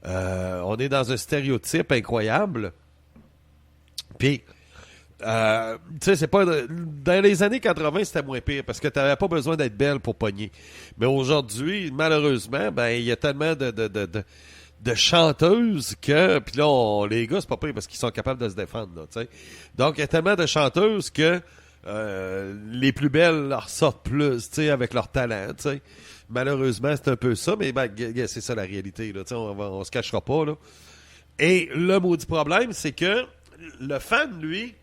On est dans un stéréotype incroyable. Puis... tu sais, c'est pas... Dans les années 80, c'était moins pire, parce que t'avais pas besoin d'être belle pour pogner. Mais aujourd'hui, malheureusement, il y a tellement de chanteuses que... Puis là, les gars, c'est pas pire parce qu'ils sont capables de se défendre, là, tu sais. Donc, il y a tellement de chanteuses que les plus belles leur sortent plus, tu sais, avec leur talent, tu sais. Malheureusement, c'est un peu ça, mais ben, c'est ça la réalité, là, tu sais, on se cachera pas, là. Et le maudit problème, c'est que le fan, lui,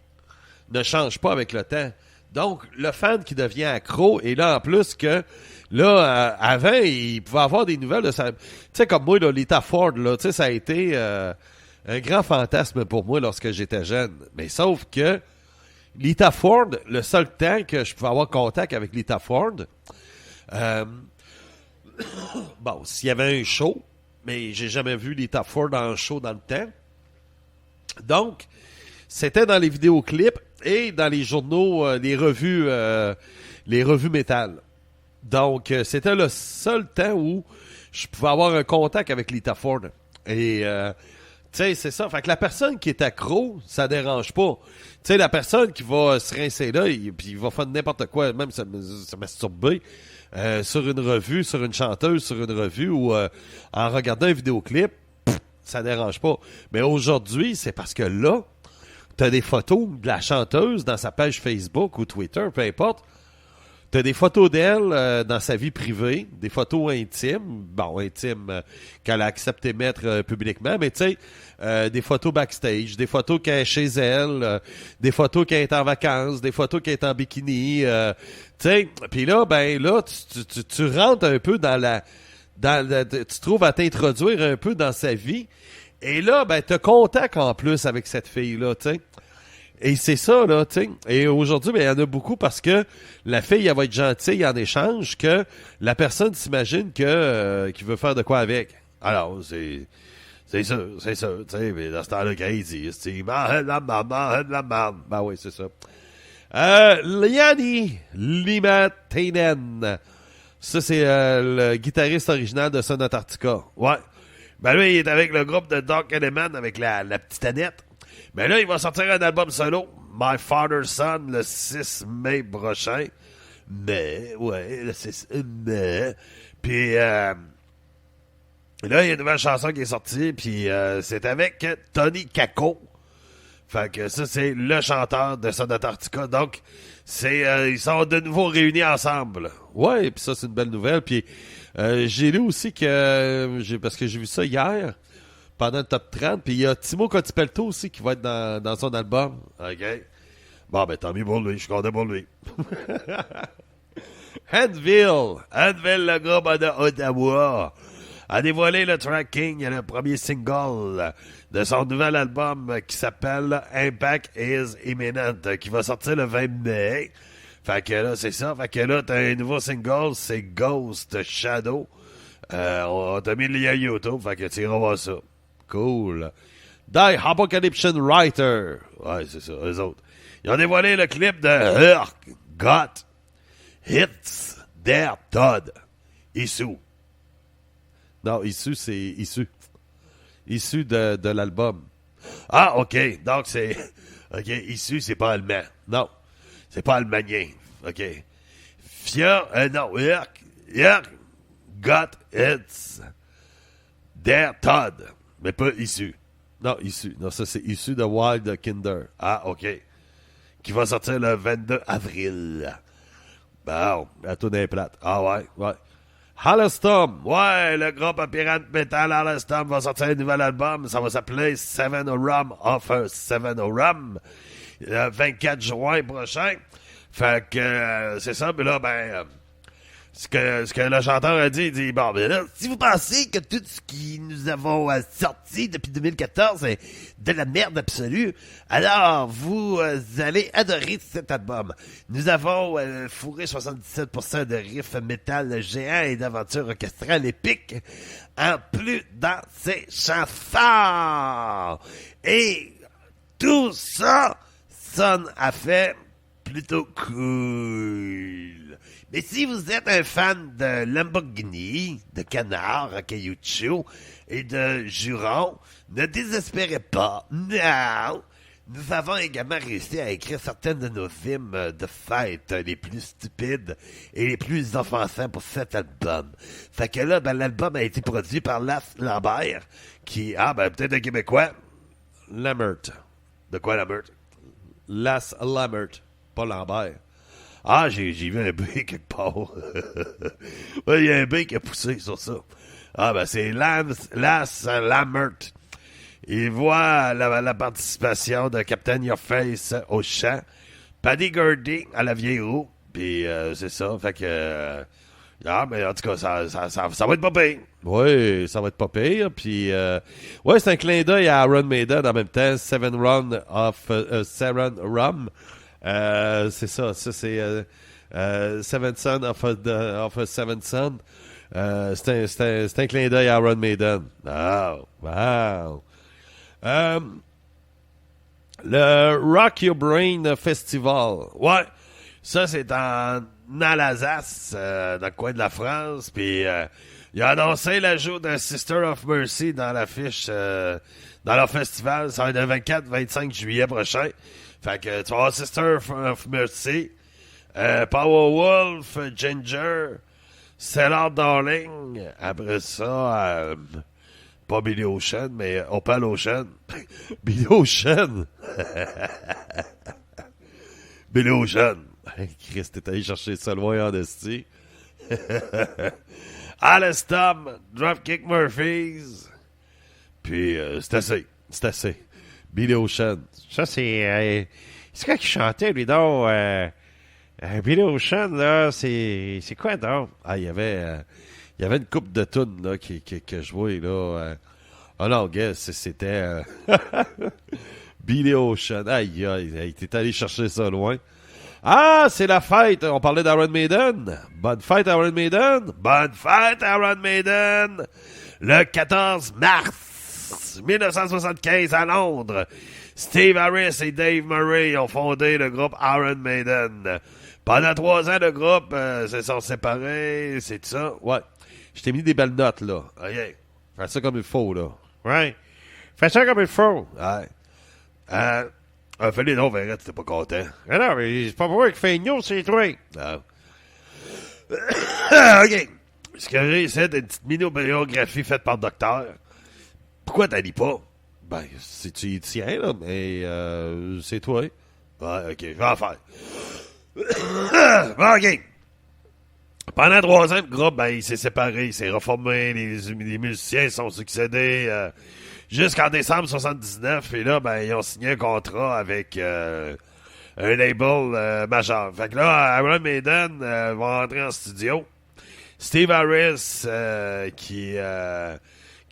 ne change pas avec le temps. Donc, le fan qui devient accro, et là, en plus que, là, avant, il pouvait avoir des nouvelles de ça. Tu sais, comme moi, Lolita Ford, là, tu sais, ça a été un grand fantasme pour moi lorsque j'étais jeune. Mais sauf que Lita Ford, le seul temps que je pouvais avoir contact avec Lita Ford, bon, s'il y avait un show, mais j'ai jamais vu Lita Ford en show dans le temps. Donc, c'était dans les vidéoclips et dans les journaux, les revues métal. Donc, c'était le seul temps où je pouvais avoir un contact avec Lita Ford. Et, tu sais, c'est ça. Fait que la personne qui est accro, ça dérange pas. Tu sais, la personne qui va se rincer là, puis il va faire n'importe quoi, même se masturber, sur une revue, sur une chanteuse, sur une revue, ou en regardant un vidéoclip, ça dérange pas. Mais aujourd'hui, c'est parce que là, t'as des photos de la chanteuse dans sa page Facebook ou Twitter, peu importe. T'as des photos d'elle dans sa vie privée, des photos intimes, qu'elle a accepté mettre publiquement, mais tu sais, des photos backstage, des photos qu'elle est chez elle, des photos qu'elle est en vacances, des photos qu'elle est en bikini, tu sais. Puis là, ben là, tu rentres un peu tu trouves à t'introduire un peu dans sa vie, et là, ben t'as contact en plus avec cette fille-là, tu sais. Et c'est ça, là, tu sais. Et aujourd'hui, ben, il y en a beaucoup parce que la fille, elle va être gentille en échange, que la personne s'imagine que qu'il veut faire de quoi avec. Alors, c'est ça, tu sais. Mais dans ce temps-là, quand il dit, c'est ben oui, c'est ça. Liani Limatinen. Ça, c'est le guitariste original de Son Antarctica. Ouais. Ben lui, il est avec le groupe de Dark Element avec la petite Annette. Mais là, il va sortir un album solo, My Father's Son, le 6 mai prochain. Mais, ouais, le 6 mai. Puis, là, il y a une nouvelle chanson qui est sortie, puis c'est avec Tony Kakko. Fait que ça, c'est le chanteur de Son Antarctica. Donc, ils sont de nouveau réunis ensemble. Ouais, puis ça, c'est une belle nouvelle. Puis, j'ai lu aussi parce que j'ai vu ça hier, pendant le top 30, puis il y a Timo Cotipelto aussi qui va être dans son album. OK. Bon, ben tant mieux pour lui, je suis content pour lui. Anvil, le groupe de Ottawa, a dévoilé le track King, le premier single de son nouvel album qui s'appelle Impact is Imminent, qui va sortir le 20 mai. Fait que là, c'est ça. Fait que là, t'as un nouveau single, c'est Ghost Shadow. On t'a mis le lien YouTube, fait que tu iras voir ça. Cool. Die Apocalypse Writer. Ouais, c'est ça, eux autres. Ils ont dévoilé le clip de Got Hits There Todd. Issue. Non, Issue, c'est Issue. Issue de l'album. Ah, OK. Donc, c'est... OK, Issue, c'est pas allemand. Non. C'est pas allemanien. OK. Non. Got Hits There Todd. Mais pas Issue. Non, Issue. Non, ça, c'est Issue de Wild Kinder. Ah, OK. Qui va sortir le 22 avril. Bon, la tournée est plate. Ah, ouais. Halestorm. Ouais, le groupe pirate metal Halestorm va sortir un nouvel album. Ça va s'appeler Seven Rum Offer Seven Rum. Le 24 juin prochain. Fait que, c'est ça. Mais là, ben... Ce que le chanteur a dit, il dit, bon, ben là, si vous pensez que tout ce qui nous avons sorti depuis 2014 est de la merde absolue, alors vous allez adorer cet album. Nous avons fourré 77% de riffs métal géants et d'aventures orchestrales épiques en plus dans ces chansons. Et tout ça sonne à fait plutôt cool. Mais si vous êtes un fan de Lamborghini, de Canard à Caillouchou et de Juron, ne désespérez pas. Non! Nous avons également réussi à écrire certaines de nos hymnes de fête les plus stupides et les plus offensants pour cet album. Fait que là, ben, l'album a été produit par Las Lambert, qui, peut-être un Québécois. Lambert. De quoi, Lambert? Las Lambert. Pas Lambert. Ah, j'ai vu un B quelque part. Ouais, il y a un B qui a poussé sur ça. Ah, ben, c'est Las Lambert. Il voit la participation de Captain Your Face au chant, Paddy Gurdy à la vieille roue, puis c'est ça, fait que... mais en tout cas, ça va être pas pire. Oui, ça va être pas pire, puis... ouais, c'est un clin d'œil à Iron Maiden en même temps, Seven Rum. C'est ça, c'est Seven Son of a Seven Son. C'est un clin d'œil à Iron Maiden. Wow. Le Rock Your Brain Festival. Ouais, ça c'est en Alsace, dans le coin de la France, puis il a annoncé l'ajout d'un Sister of Mercy dans l'affiche dans leur festival. Ça va être le 24-25 juillet prochain. Fait que tu vas avoir Sister of Mercy, Powerwolf, Ginger, Cellar Darling, après ça... pas Billy Ocean, mais Opal Ocean. Billy Ocean. Billy Ocean. Chris, t'es allé chercher ça loin en esti. Alestom, Dropkick Murphys. Puis, c'est assez. Billy Ocean. Ça, c'est... c'est quoi qui chantait, lui, donc? Billy Ocean, là, c'est quoi, donc? Ah, il y avait une coupe de tunes là, que jouait, là. Oh non, guess, c'était Billy Ocean. Aïe, t'es allé chercher ça loin. Ah, c'est la fête. On parlait d'Iron Maiden. Bonne fête, Iron Maiden. Bonne fête, Iron Maiden. Le 14 mars 1975 à Londres, Steve Harris et Dave Murray ont fondé le groupe Iron Maiden. Pendant 3 ans, le groupe se sont séparés, c'est tout ça. Ouais. Je t'ai mis des belles notes, là. OK. Fais ça comme il faut, là. Ouais. Fais ça comme il faut. Ouais. Fais-les donc, Verrette, t'es pas content. Mais non, mais c'est pas moi qui fais une c'est toi. Non. OK. Ce que j'ai, c'est une petite mini-biographie faite par le docteur. Pourquoi t'as dit pas? Ben, si tu y tiens, là, mais c'est toi. Ouais, OK, je vais en faire. Bon, OK. Pendant 3 ans, le groupe, il s'est séparé, il s'est reformé, les musiciens sont succédés jusqu'en décembre 79. Et là, ils ont signé un contrat avec un label majeur. Fait que là, Iron Maiden va entrer en studio. Steve Harris qui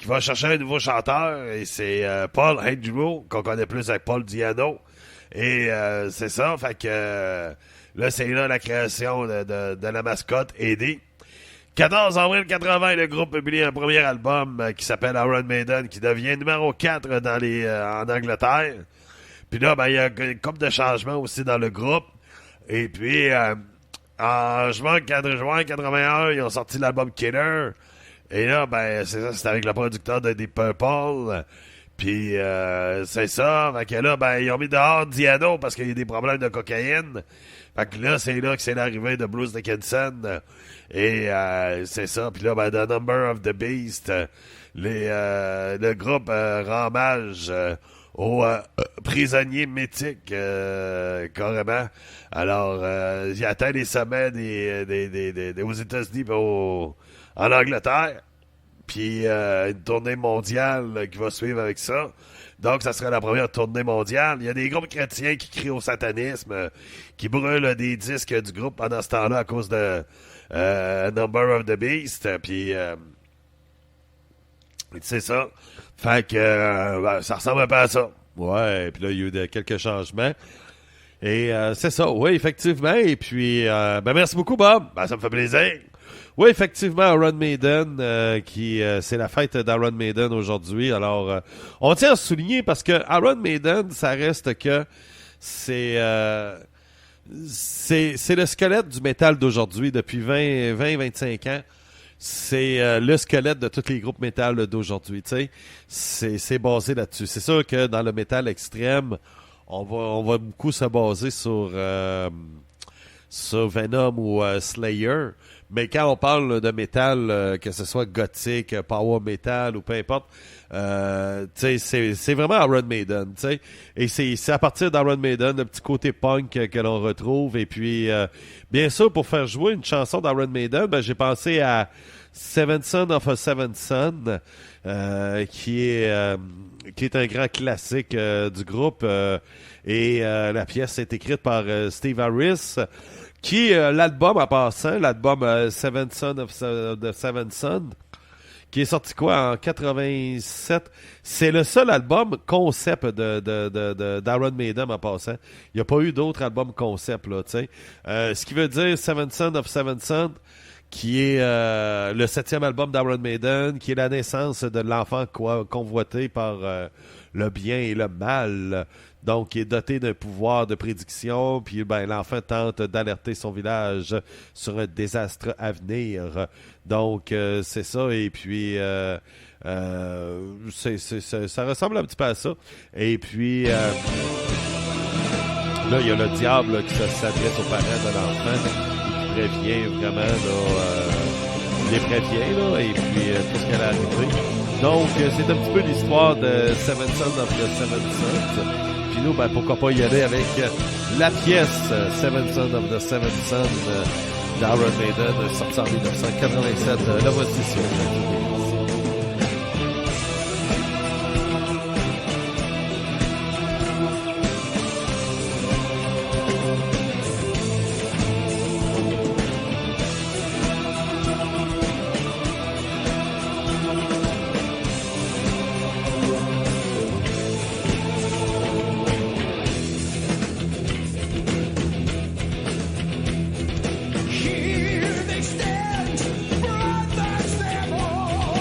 va chercher un nouveau chanteur, et c'est Paul Andrew, qu'on connaît plus avec Paul Diano. Et c'est ça, fait que... là, c'est là la création de la mascotte, Eddie. 14 avril 80, le groupe publie un premier album qui s'appelle Iron Maiden, qui devient numéro 4 en Angleterre. Puis là, il y a une couple de changements aussi dans le groupe. Et puis, en juin 81, ils ont sorti l'album Killer. Et là, c'est ça, c'est avec le producteur de Deep Purple. Puis, c'est ça. Fait que là, ils ont mis dehors Diano parce qu'il y a des problèmes de cocaïne. Fait que là, c'est l'arrivée de Bruce Dickinson. Et c'est ça. Puis là, The Number of the Beast, le groupe rend hommage aux prisonniers mythiques, carrément. Alors, il atteint les sommets aux États-Unis et en Angleterre. Puis une tournée mondiale qui va suivre avec ça. Donc, ça serait la première tournée mondiale. Il y a des groupes chrétiens qui crient au satanisme, qui brûlent des disques du groupe pendant ce temps-là à cause de Number of the Beast. Puis, c'est ça. Fait que ça ressemble un peu à ça. Ouais, puis là, il y a eu quelques changements. Et c'est ça, oui, effectivement. Et puis, merci beaucoup, Bob. Ça me fait plaisir. Oui, effectivement, Iron Maiden, c'est la fête d'Iron Maiden aujourd'hui. Alors, on tient à souligner parce que Iron Maiden, ça reste que c'est le squelette du métal d'aujourd'hui depuis 20-25 ans. C'est le squelette de tous les groupes métal d'aujourd'hui, tu sais. C'est basé là-dessus. C'est sûr que dans le métal extrême, on va beaucoup se baser sur Venom ou Slayer. Mais quand on parle de métal, que ce soit gothique, power metal ou peu importe, c'est vraiment Iron Maiden. T'sais. Et c'est à partir d'Iron Maiden, le petit côté punk que l'on retrouve. Et puis, bien sûr, pour faire jouer une chanson d'Iron Maiden, j'ai pensé à Seventh Son of a Seventh Son, qui est un grand classique du groupe. Et la pièce est écrite par Steve Harris, qui, l'album en passant, l'album Seventh Son of the Seventh Son, qui est sorti en 87, c'est le seul album concept d'Iron Maiden en passant. Il n'y a pas eu d'autres albums concept, là, tu sais. Ce qui veut dire Seventh Son of Seventh Son, qui est le 7e album d'Iron Maiden, qui est la naissance de l'enfant convoité par le bien et le mal. Donc, qui est doté d'un pouvoir de prédiction, puis l'enfant tente d'alerter son village sur un désastre à venir. Donc, c'est ça, et puis ça ressemble un petit peu à ça. Et puis, là, il y a le diable qui s'adresse aux parents de l'enfant, qui prévient vraiment, là, les prévient, là, et puis tout ce qu'elle a arrivé. Donc, c'est un petit peu l'histoire de Seventh Son of the Seventh Sons. Puis nous, pourquoi pas y aller avec la pièce Seventh Son of the Seventh Son d'Iron Maiden, sortie en 1987. La voici sur Here they stand, brothers them all.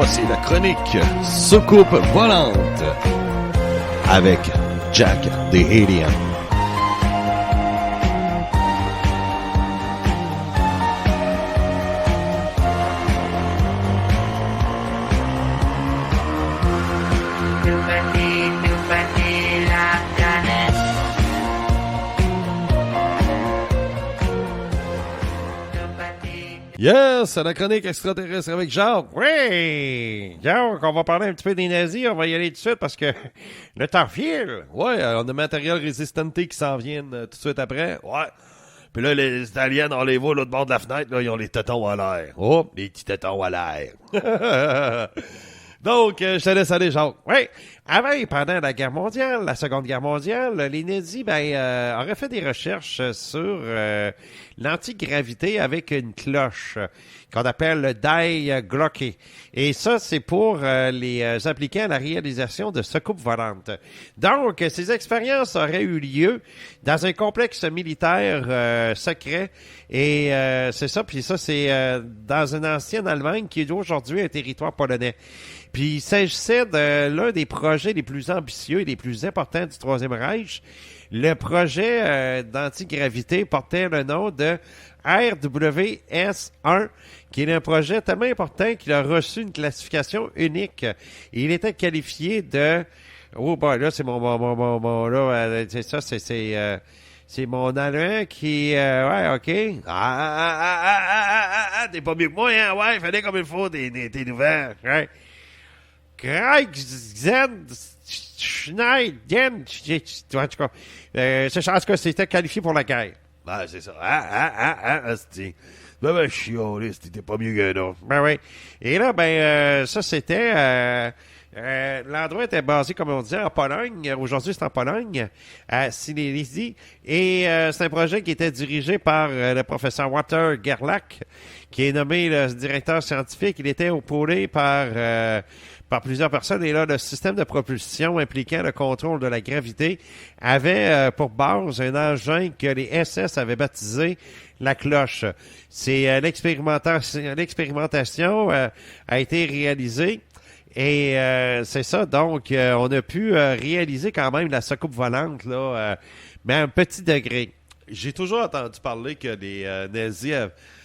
Voici la chronique Soucoupe volante avec Jack the Alien. Yes, c'est la chronique extraterrestre avec Jacques. Oui! Jacques, on va parler un petit peu des nazis. On va y aller tout de suite parce que le temps file. Ouais, on a matériel résistanté qui s'en viennent tout de suite après. Ouais. Puis là, les Italiens, on les voit l'autre bord de la fenêtre. Là, ils ont les tétons à l'air. Oh, les petits tétons à l'air. Donc, je te laisse aller, Jacques. Oui. Avant et pendant la guerre mondiale, la Seconde Guerre mondiale, les nazis auraient fait des recherches sur l'antigravité avec une cloche qu'on appelle le Die Glocke. Et ça, c'est pour les appliquer à la réalisation de secoupes volantes. Donc, ces expériences auraient eu lieu dans un complexe militaire secret. Et c'est ça, puis ça, c'est dans une ancienne Allemagne qui est aujourd'hui un territoire polonais. Puis il s'agissait de l'un des projets les plus ambitieux et les plus importants du Troisième Reich. Le projet d'antigravité portait le nom de RWS-1, qui est un projet tellement important qu'il a reçu une classification unique. Il était qualifié de... Oh, ben là, c'est mon là, c'est ça, c'est mon allemand qui... ouais, OK. T'es pas mieux que moi, hein? Ouais, fallait comme il faut, tes nouvelles. Ouais. Kreuzen Schneiden, en tout cas, c'est en tout cas, c'était qualifié pour la guerre. Ben, c'est ça. C'est ben, chiolé, c'était pas mieux que non. Ben oui. Et là, ça, c'était... l'endroit était basé, comme on disait, en Pologne. Aujourd'hui, c'est en Pologne, à Silésie. Et c'est un projet qui était dirigé par le professeur Walter Gerlach, qui est nommé le directeur scientifique. Il était épaulé par plusieurs personnes. Et là, le système de propulsion impliquant le contrôle de la gravité avait pour base un engin que les SS avaient baptisé la cloche. C'est l'expérimentation a été réalisée. Et c'est ça, donc on a pu réaliser quand même la secoupe volante, là, mais à un petit degré. J'ai toujours entendu parler que les nazis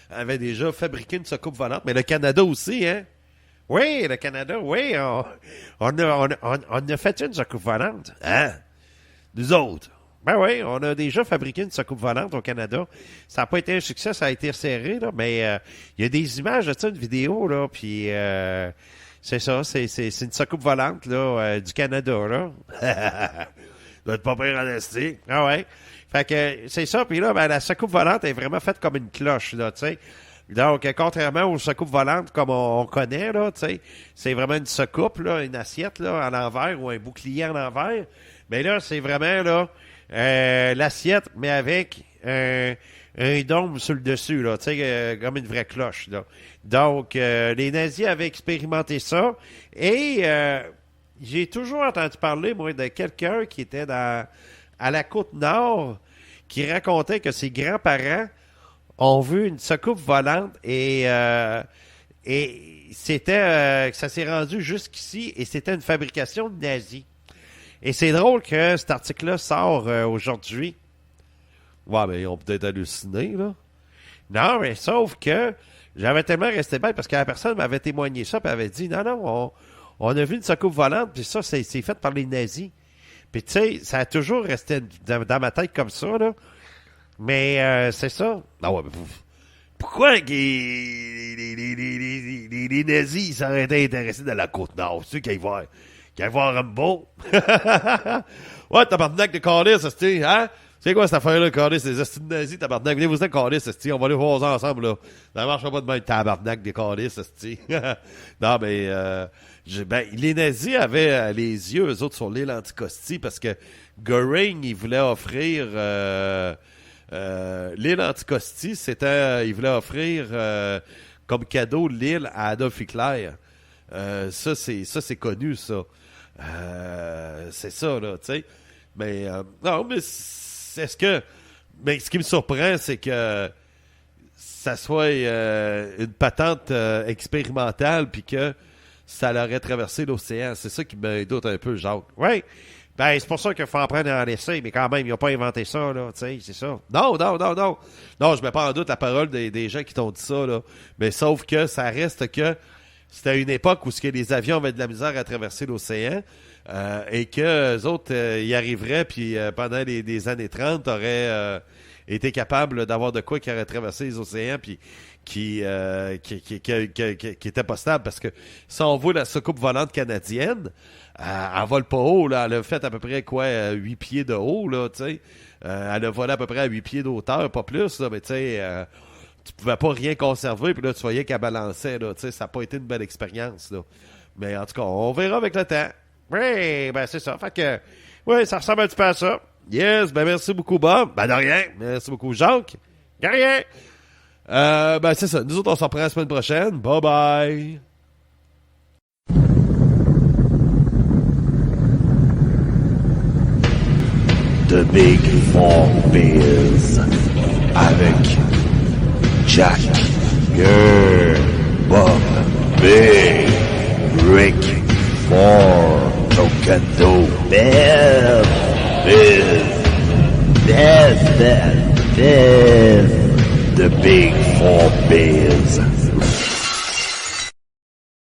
avaient déjà fabriqué une secoupe volante, mais le Canada aussi, hein? Oui, le Canada, oui, on a fait une secoupe volante. Hein? Nous autres. Ben oui, on a déjà fabriqué une secoupe volante au Canada. Ça n'a pas été un succès, ça a été serré, là, mais il y a des images de ça, une vidéo, là, puis... c'est ça, c'est une secoupe volante là, du Canada, là. Doit être pas pire en esti. Ah ouais. Fait que c'est ça, puis là, la secoupe volante est vraiment faite comme une cloche, là, tu sais. Donc, contrairement aux secoupes volantes comme on connaît, là, tu sais, c'est vraiment une secoupe, là, une assiette, là, à l'envers ou un bouclier à l'envers. Mais là, c'est vraiment, là, l'assiette, mais avec un dôme sur le dessus, là, tu sais, comme une vraie cloche, là. Donc, les nazis avaient expérimenté ça et j'ai toujours entendu parler, moi, de quelqu'un qui était à la Côte-Nord qui racontait que ses grands-parents ont vu une secoupe volante et c'était que ça s'est rendu jusqu'ici et c'était une fabrication nazie. Et c'est drôle que cet article-là sort aujourd'hui. Ouais, mais ils ont peut-être halluciné, là. Non, mais sauf que j'avais tellement resté bête parce que la personne m'avait témoigné ça et avait dit non, on a vu une secoupe volante, puis ça, c'est fait par les nazis. Puis tu sais, ça a toujours resté dans ma tête comme ça, là. Mais c'est ça. Ah ouais, mais pourquoi les nazis ils s'auraient été intéressés dans la Côte-Nord? C'est-tu qu'ils vont voir Rambo? Ouais, tabarnak de calice, c'est hein? C'est quoi cette affaire-là, calice? Les estis de nazis, tabarnak. Venez-vous-en, calice, esti. On va aller voir ça ensemble, là. Ça marchera pas de même, tabarnak des calices, esti. Non, mais, les nazis avaient les yeux, eux autres, sur l'île Anticosti parce que Goering, il voulait offrir, l'île Anticosti, il voulait offrir, comme cadeau l'île à Adolf Hitler. Ça, c'est connu, ça. C'est ça, là, tu sais. Mais, non, mais mais ce qui me surprend, c'est que ça soit une patente expérimentale, puis que ça l'aurait traversé l'océan. C'est ça qui me doute un peu, Jacques. Oui. Ben, c'est pour ça qu'il faut en prendre un essai, mais quand même, ils n'ont pas inventé ça, là, tu sais, c'est ça. Non. Non, je mets pas en doute la parole des gens qui t'ont dit ça, là. Mais sauf que ça reste que c'était une époque où les avions avaient de la misère à traverser l'océan et que eux autres y arriveraient, puis pendant les années 30, auraient été capables d'avoir de quoi qui aurait traversé les océans, puis qui était pas stable, parce que si on voit la soucoupe volante canadienne, elle vole pas haut, là. Elle a fait à peu près, 8 pieds de haut, là, tu sais. Elle a volé à peu près à 8 pieds d'auteur, pas plus, là, mais tu sais, tu pouvais pas rien conserver, puis là, tu voyais qu'elle balançait, là, tu sais, ça n'a pas été une belle expérience, là. Mais en tout cas, on verra avec le temps. Oui, ben c'est ça. Fait que, oui, ça ressemble un petit peu à ça. Yes, ben merci beaucoup, Bob. Ben de rien. Merci beaucoup, Jacques. De rien. Ben c'est ça. Nous autres, on s'en reprend la semaine prochaine. Bye bye. The Big Four Beers avec Jack, Bob, Big, Rick, Four, Tocando, Bev, The Big Four Beers.